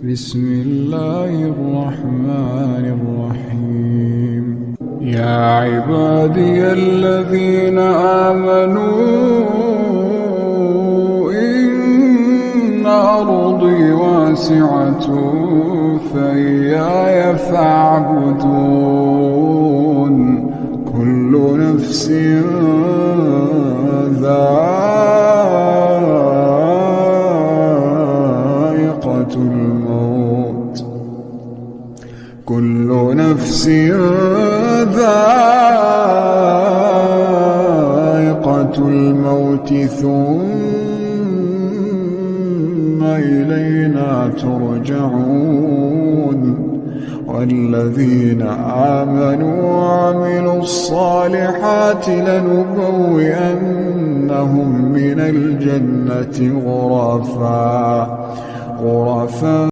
بسم الله الرحمن الرحيم. يا عبادي الذين آمنوا إن أرضي واسعة فإياي فاعبدون. كل نفس ذائقة الموت، كل نفس ذائقة الموت ثم إلينا ترجعون. والذين آمنوا وعملوا الصالحات لنبوئنهم من الجنة غرفا